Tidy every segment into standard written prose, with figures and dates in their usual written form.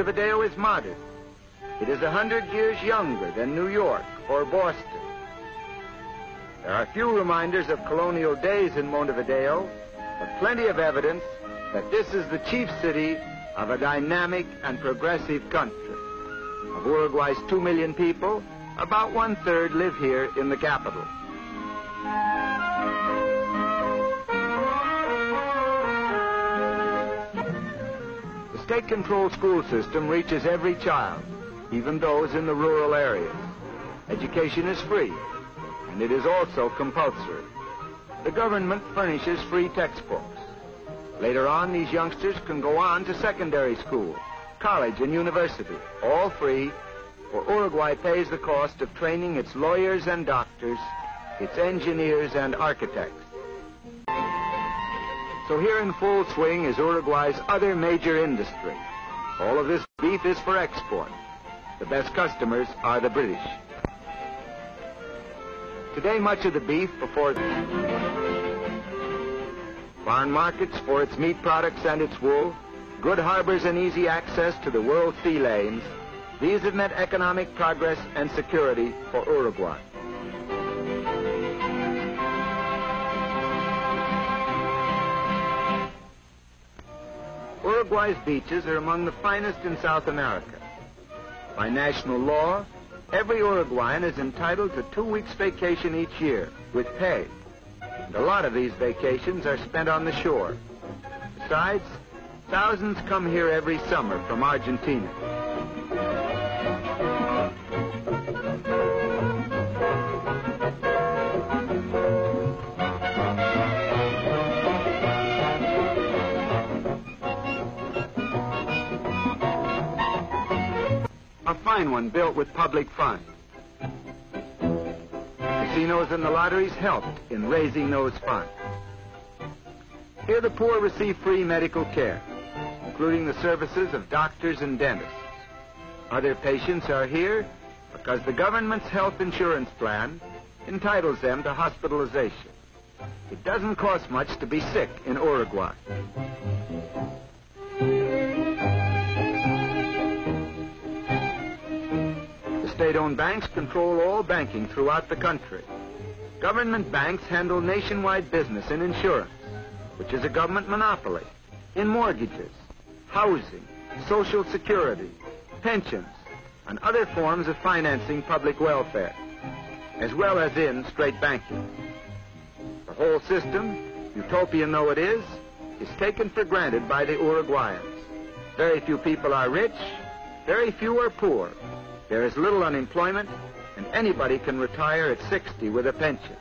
Montevideo is modern. It is 100 years younger than New York or Boston. There are few reminders of colonial days in Montevideo, but plenty of evidence that this is the chief city of a dynamic and progressive country. Of Uruguay's 2 million people, about 1/3 live here in the capital. The state-controlled school system reaches every child, even those in the rural areas. Education is free, and it is also compulsory. The government furnishes free textbooks. Later on, these youngsters can go on to secondary school, college, and university, all free, for Uruguay pays the cost of training its lawyers and doctors, its engineers and architects. So here in full swing is Uruguay's other major industry. All of this beef is for export. The best customers are the British. Today, much of the beef before foreign markets for its meat products and its wool, good harbors and easy access to the world sea lanes, these have meant economic progress and security for Uruguay. Uruguay's beaches are among the finest in South America. By national law, every Uruguayan is entitled to 2 weeks vacation each year with pay. And a lot of these vacations are spent on the shore. Besides, thousands come here every summer from Argentina. A fine one built with public funds. Casinos and the lotteries helped in raising those funds. Here the poor receive free medical care, including the services of doctors and dentists. Other patients are here because the government's health insurance plan entitles them to hospitalization. It doesn't cost much to be sick in Uruguay. State-owned banks control all banking throughout the country. Government banks handle nationwide business in insurance, which is a government monopoly, in mortgages, housing, social security, pensions, and other forms of financing public welfare, as well as in straight banking. The whole system, utopian though it is taken for granted by the Uruguayans. Very few people are rich, very few are poor. There is little unemployment, and anybody can retire at 60 with a pension.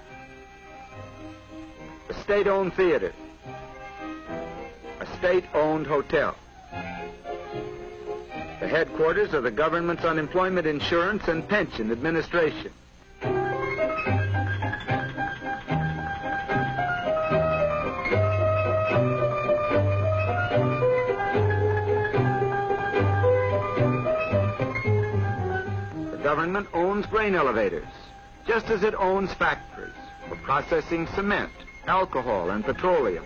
A state-owned theater, a state-owned hotel, the headquarters of the government's unemployment insurance and pension administration. The government owns grain elevators, just as it owns factories for processing cement, alcohol, and petroleum.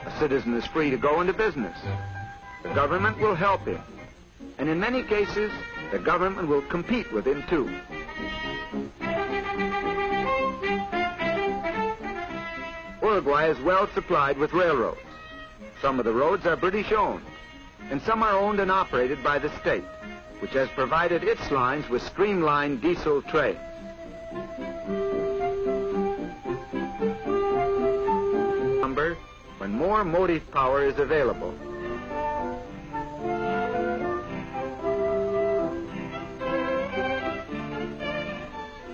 A citizen is free to go into business. The government will help him. And in many cases, the government will compete with him, too. Uruguay is well supplied with railroads. Some of the roads are British-owned, and some are owned and operated by the state, which has provided its lines with streamlined diesel trains. When more motive power is available.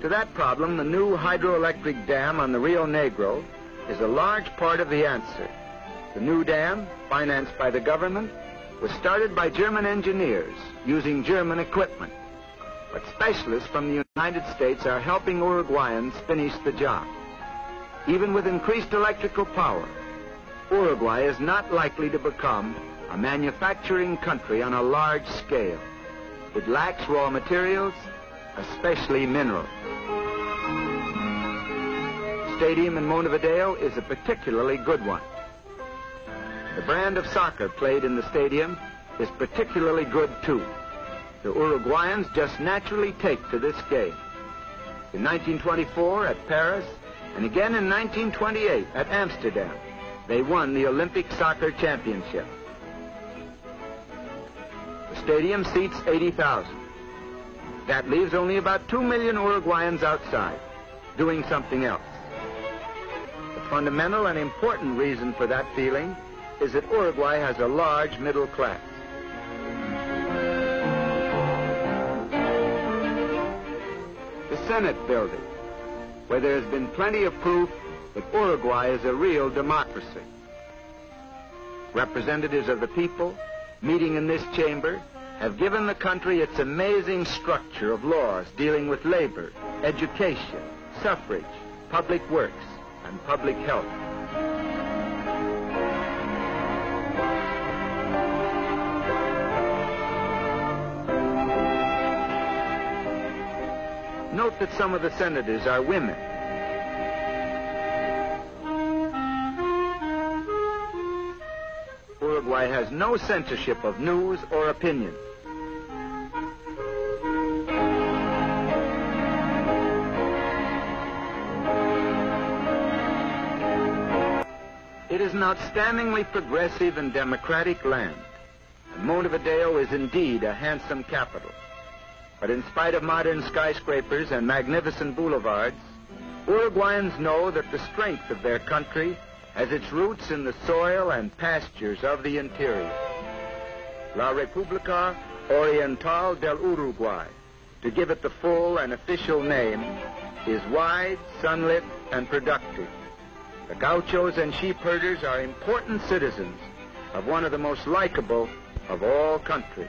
To that problem, the new hydroelectric dam on the Rio Negro is a large part of the answer. The new dam, financed by the government, was started by German engineers using German equipment. But specialists from the United States are helping Uruguayans finish the job. Even with increased electrical power, Uruguay is not likely to become a manufacturing country on a large scale. It lacks raw materials, especially minerals. The stadium in Montevideo is a particularly good one. The brand of soccer played in the stadium is particularly good too. The Uruguayans just naturally take to this game. In 1924 at Paris, and again in 1928 at Amsterdam, they won the Olympic Soccer Championship. The stadium seats 80,000. That leaves only about 2 million Uruguayans outside, doing something else. The fundamental and important reason for that feeling is that Uruguay has a large middle class. The Senate building, where there has been plenty of proof that Uruguay is a real democracy. Representatives of the people meeting in this chamber have given the country its amazing structure of laws dealing with labor, education, suffrage, public works, and public health. Note that some of the senators are women. Uruguay has no censorship of news or opinion. It is an outstandingly progressive and democratic land, and Montevideo is indeed a handsome capital. But in spite of modern skyscrapers and magnificent boulevards, Uruguayans know that the strength of their country has its roots in the soil and pastures of the interior. La República Oriental del Uruguay, to give it the full and official name, is wide, sunlit, and productive. The gauchos and sheep herders are important citizens of one of the most likable of all countries.